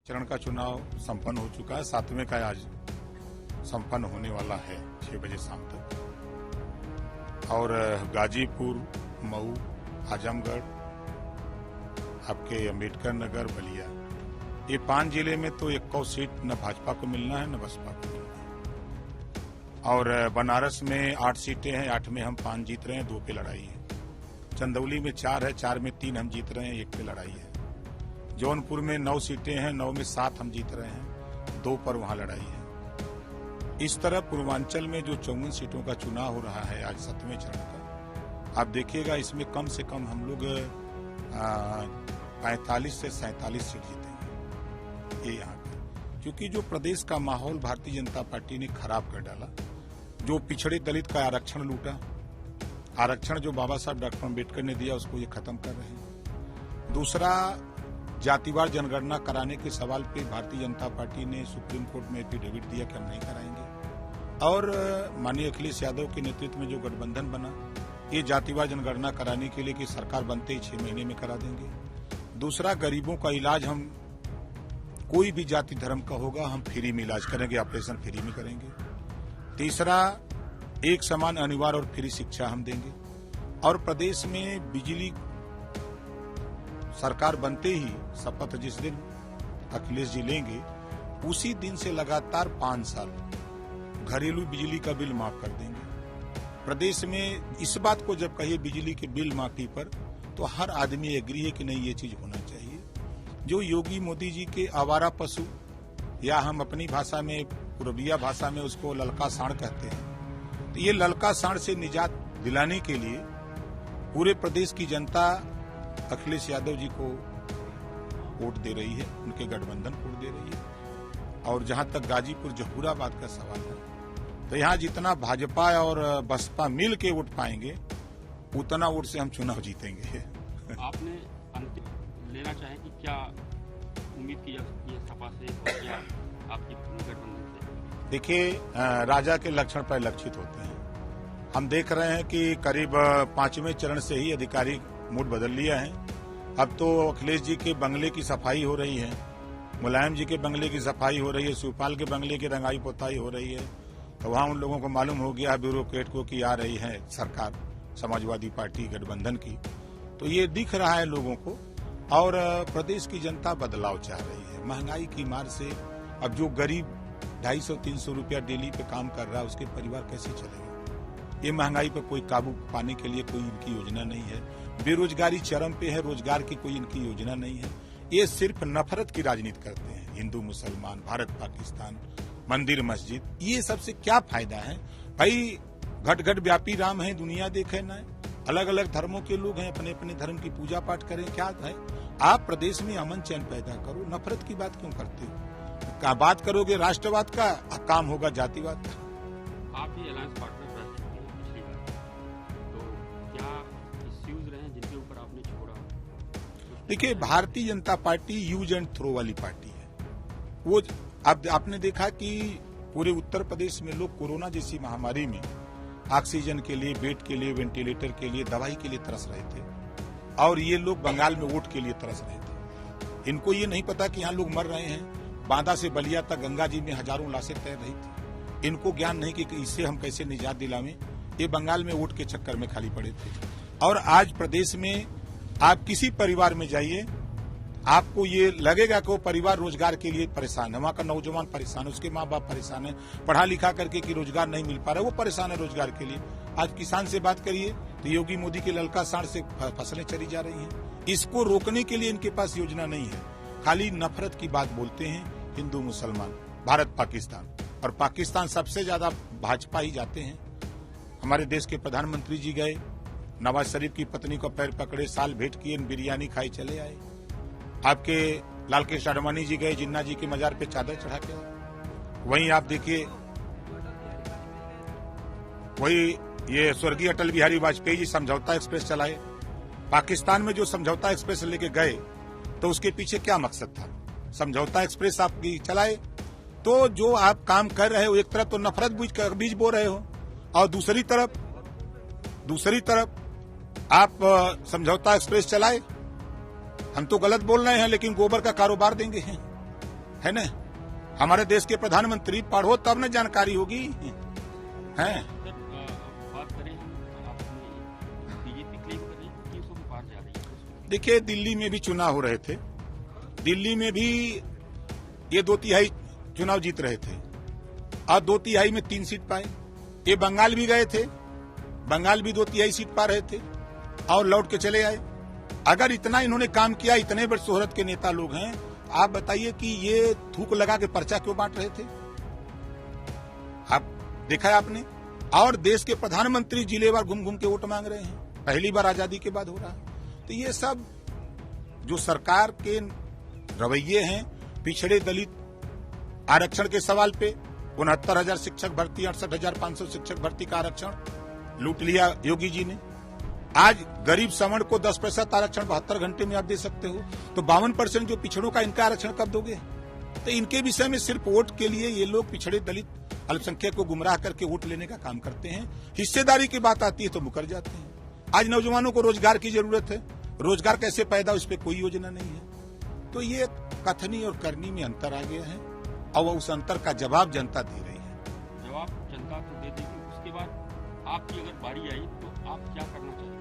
चरण का चुनाव संपन्न हो चुका है। 7वें का आज संपन्न होने वाला है 6 बजे शाम तक। और गाजीपुर, मऊ, आजमगढ़, आपके अम्बेडकर नगर, बलिया, ये 5 जिले में तो 1 सीट न भाजपा को मिलना है न बसपा को मिलना है। और बनारस में 8 सीटें हैं, 8 में हम 5 जीत रहे हैं, 2 पे लड़ाई है। चंदौली में 4 है, 4 में 3 हम जीत रहे हैं, 1 पे लड़ाई है। जौनपुर में 9 सीटें हैं, 9 में 7 हम जीत रहे हैं, 2 पर वहां लड़ाई है। इस तरह पूर्वांचल में जो 54 सीटों का चुनाव हो रहा है आज 7वें चरण का, आप देखिएगा इसमें कम से कम हम लोग 45 से 47 सीट जीतेंगे ये यहाँ पे। क्योंकि जो प्रदेश का माहौल भारतीय जनता पार्टी ने खराब कर डाला, जो पिछड़े दलित का आरक्षण लूटा, आरक्षण जो बाबा साहब डॉक्टर अम्बेडकर ने दिया उसको ये खत्म कर रहे हैं। दूसरा, जातिवार जनगणना कराने के सवाल पे भारतीय जनता पार्टी ने सुप्रीम कोर्ट में एफिडेविट दिया कि हम नहीं कराएंगे। और माननीय अखिलेश यादव के नेतृत्व में जो गठबंधन बना, ये जातिवार जनगणना कराने के लिए कि सरकार बनते ही 6 महीने में करा देंगे। दूसरा, गरीबों का इलाज हम कोई भी जाति धर्म का होगा हम फ्री में इलाज करेंगे, ऑपरेशन फ्री में करेंगे। तीसरा, एक समान अनिवार्य और फ्री शिक्षा हम देंगे। और प्रदेश में बिजली सरकार बनते ही शपथ जिस दिन अखिलेश जी लेंगे उसी दिन से लगातार 5 साल घरेलू बिजली का बिल माफ कर देंगे। प्रदेश में इस बात को जब कहिए बिजली के बिल माफी पर, तो हर आदमी एग्री है कि नहीं ये चीज होना चाहिए। जो योगी मोदी जी के आवारा पशु, या हम अपनी भाषा में पूर्विया भाषा में उसको ललका साढ़ कहते हैं, तो ये ललका साढ़ से निजात दिलाने के लिए पूरे प्रदेश की जनता अखिलेश यादव जी को वोट दे रही है, उनके गठबंधन को दे रही है। और जहां तक गाजीपुर जहूराबाद का सवाल है, तो यहां जितना भाजपा और बसपा मिल के वोट पाएंगे उतना वोट से हम चुनाव जीतेंगे। आपने अंतिम लेना चाहे कि क्या उम्मीद की जा सकती है सपा से और क्या आपकी गठबंधन से? देखिए, राजा के लक्षण परिलक्षित होते हैं। हम देख रहे हैं कि करीब 5वें चरण से ही अधिकारी मूड बदल लिया है। अब तो अखिलेश जी के बंगले की सफाई हो रही है, मुलायम जी के बंगले की सफाई हो रही है, शिवपाल के बंगले की रंगाई पोताई हो रही है। तो वहां उन लोगों को मालूम हो गया ब्यूरोक्रेट को कि आ रही है सरकार समाजवादी पार्टी गठबंधन की। तो ये दिख रहा है लोगों को। और प्रदेश की जनता बदलाव चाह रही है। महंगाई की मार से अब जो गरीब 250-300 रुपया डेली पे काम कर रहा है उसके परिवार कैसे चलेगा? ये महंगाई पर कोई काबू पाने के लिए कोई इनकी योजना नहीं है। बेरोजगारी चरम पे है, रोजगार की कोई इनकी योजना नहीं है। ये सिर्फ नफरत की राजनीति करते हैं। हिंदू मुसलमान, भारत पाकिस्तान, मंदिर मस्जिद, ये सबसे क्या फायदा है भाई? घट घट व्यापी राम है, दुनिया देखे ना। अलग अलग धर्मों के लोग हैं, अपने अपने धर्म की पूजा पाठ करें, क्या है? आप प्रदेश में अमन चैन पैदा करो, नफरत की बात क्यों करते हो? क्या बात करोगे राष्ट्रवाद का, काम होगा जातिवाद का। आप ही अलायंस पार्टनर रह सकते हैं पिछली बार, तो क्या इश्यूज रहे जिनके ऊपर आपने छोड़ा? देखिए, Bharatiya Janata party use and throw वाली पार्टी है। वो अब आपने देखा कि पूरे उत्तर प्रदेश में लोग कोरोना जैसी महामारी में ऑक्सीजन के लिए, बेड के लिए, वेंटिलेटर के लिए, दवाई के लिए तरस रहे थे। और ये लोग बंगाल में वोट के लिए तरस रहे थे। इनको ये नहीं पता कि यहाँ लोग मर रहे हैं। बांदा से बलिया तक गंगा जी में हजारों लाशें तैर रही थी। इनको ज्ञान नहीं कि इससे हम कैसे निजात दिलावें। ये बंगाल में वोट के चक्कर में खाली पड़े थे। और आज प्रदेश में आप किसी परिवार में जाइए, आपको ये लगेगा कि वो परिवार रोजगार के लिए परेशान है। वहां का नौजवान परेशान है, उसके माँ बाप परेशान है, पढ़ा लिखा करके कि रोजगार नहीं मिल पा रहा है, वो परेशान है रोजगार के लिए। आज किसान से बात करिए तो योगी मोदी के ललका साढ़ से फसलें चली जा रही हैं। इसको रोकने के लिए इनके पास योजना नहीं है। खाली नफरत की बात बोलते हैं। हिंदू मुसलमान, भारत पाकिस्तान, और पाकिस्तान सबसे ज्यादा भाजपा ही जाते हैं। हमारे देश के प्रधानमंत्री जी गए, नवाज शरीफ की पत्नी को पैर पकड़े, साल भेंट किए, बिरयानी खाई चले आए। आपके लाल कृष्ण आडवाणी जी गए, जिन्ना जी के मजार पे चादर चढ़ा के आए। वहीं आप देखिए, वही ये स्वर्गीय अटल बिहारी वाजपेयी जी समझौता एक्सप्रेस चलाए। पाकिस्तान में जो समझौता एक्सप्रेस लेके गए तो उसके पीछे क्या मकसद था? समझौता एक्सप्रेस आप चलाए तो जो आप काम कर रहे हो, एक तरफ तो नफरत बीज बो रहे हो, और दूसरी तरफ आप समझौता एक्सप्रेस चलाए। हम तो गलत बोल रहे हैं, लेकिन गोबर का कारोबार देंगे हैं। है ना। हमारे देश के प्रधानमंत्री, पढ़ो तब न जानकारी होगी है। सर बात करें बीजेपी क्लेम कर रही है 300 के पार जा रही है। देखिए, दिल्ली में भी चुनाव हो रहे थे, दिल्ली में भी ये 2/3 चुनाव जीत रहे थे और 2/3 में 3 सीट पाए। ये बंगाल भी गए थे, बंगाल भी 2/3 सीट पा रहे थे और लौट के चले आए। अगर इतना इन्होंने काम किया, इतने बड़े शोहरत के नेता लोग हैं, आप बताइए कि ये थूक लगा के पर्चा क्यों बांट रहे थे? आप देखा है आपने? और देश के प्रधानमंत्री जिलेवार घूम घूम के वोट मांग रहे हैं, पहली बार आजादी के बाद हो रहा है। तो ये सब जो सरकार के रवैये हैं, पिछड़े दलित आरक्षण के सवाल पे 69,000 शिक्षक भर्ती, 68,500 शिक्षक भर्ती का आरक्षण लूट लिया योगी जी ने। आज गरीब सवर्ण को 10% आरक्षण 72 घंटे में आप दे सकते हो, तो 52% जो पिछड़ों का, इनका आरक्षण कब दोगे? तो इनके विषय में सिर्फ वोट के लिए ये लोग पिछड़े दलित अल्पसंख्यक को गुमराह करके वोट लेने का काम करते हैं। हिस्सेदारी की बात आती है तो मुकर जाते हैं। आज नौजवानों को रोजगार की जरूरत है, रोजगार कैसे पैदा, उस पर कोई योजना नहीं है। तो ये कथनी और करनी में अंतर आ गया है और उस अंतर का जवाब जनता दे रही है। जवाब जनता को दे देगी, उसके बाद आपकी अगर बारी आई तो आप क्या करना चाहेंगे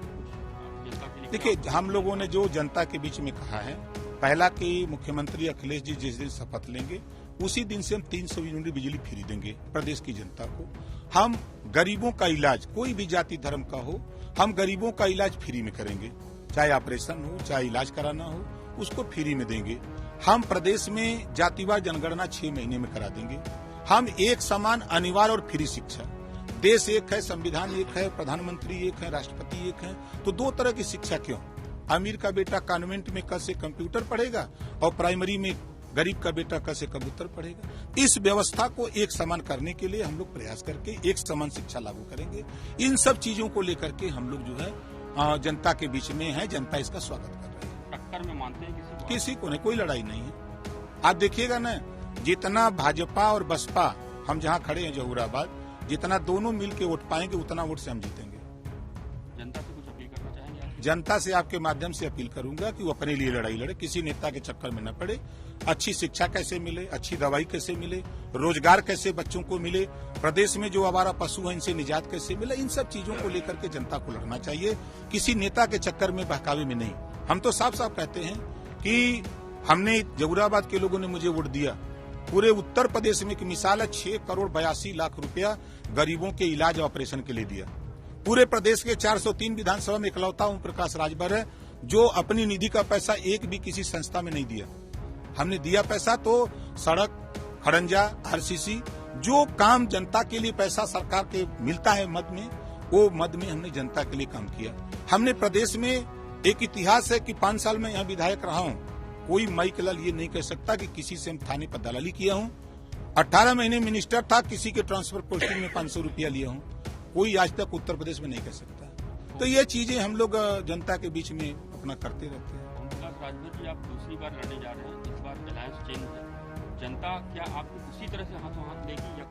जनता के लिए? देखिए, हम लोगों ने जो जनता के बीच में कहा है, पहला कि मुख्यमंत्री अखिलेश जी जिस दिन शपथ लेंगे उसी दिन से हम 300 यूनिट बिजली फ्री देंगे प्रदेश की जनता को। हम गरीबों का इलाज, कोई भी जाति धर्म का हो, हम गरीबों का इलाज फ्री में करेंगे, चाहे ऑपरेशन हो, चाहे इलाज कराना हो, उसको फ्री में देंगे। हम प्रदेश में जातिवार जनगणना 6 महीने में करा देंगे। हम एक समान, अनिवार्य और फ्री शिक्षा, देश एक है, संविधान एक है, प्रधानमंत्री एक है, राष्ट्रपति एक है, तो 2 तरह की शिक्षा क्यों? अमीर का बेटा कॉन्वेंट में कल से कंप्यूटर पढ़ेगा और प्राइमरी में गरीब का बेटा कल से कबूतर पढ़ेगा। इस व्यवस्था को एक समान करने के लिए हम लोग प्रयास करके एक समान शिक्षा लागू करेंगे। इन सब चीजों को लेकर के हम लोग जो है जनता के बीच में है, जनता इसका स्वागत कर रही है। टक्कर में मानते हैं किसी को नहीं, कोई लड़ाई नहीं है। आप देखिएगा ना, जितना भाजपा और बसपा, हम जहाँ खड़े हैं जहूराबाद, जितना दोनों मिल के वोट पाएंगे उतना वोट से हम जीतेंगे। जनता से कुछ अपील करना चाहेंगे आप? जनता से आपके माध्यम से अपील करूंगा कि वो अपने लिए लड़ाई लड़े, किसी नेता के चक्कर में न पड़े। अच्छी शिक्षा कैसे मिले, अच्छी दवाई कैसे मिले, रोजगार कैसे बच्चों को मिले, प्रदेश में जो आवारा पशु हैं इनसे निजात कैसे मिले, इन सब चीजों को लेकर के जनता को लड़ना चाहिए, किसी नेता के चक्कर में, बहकावे में नहीं। हम तो साफ साफ कहते हैं कि हमने, जहूराबाद के लोगों ने मुझे वोट दिया, पूरे उत्तर प्रदेश में की मिसाल है, 6 करोड़ 82 लाख रुपया गरीबों के इलाज ऑपरेशन के लिए दिया। पूरे प्रदेश के 403 विधानसभा में इकलौता ओम प्रकाश राजभर है जो अपनी निधि का पैसा एक भी किसी संस्था में नहीं दिया। हमने दिया पैसा तो सड़क, खड़ंजा, आरसीसी, जो काम जनता के लिए पैसा सरकार के मिलता है मद में, वो मद में हमने जनता के लिए काम किया। हमने प्रदेश में एक इतिहास है कि 5 साल में यहाँ विधायक रहा हूँ, कोई माई के लाल ये नहीं कह सकता कि किसी से हम थाने पर दलाली किया हूँ। 18 महीने मिनिस्टर था, किसी के ट्रांसफर पोस्टिंग में 500 रुपया लिया हूँ, कोई आज तक उत्तर प्रदेश में नहीं कर सकता। तो ये चीजें हम लोग जनता के बीच में अपना करते रहते हैं। ओम प्रकाश राजभर जी, आप दूसरी बार लड़ने जा रहे हैं, इस बार अलायंस चेंज है, जनता क्या आपको उसी तरह से हाथों हाथ लेगी या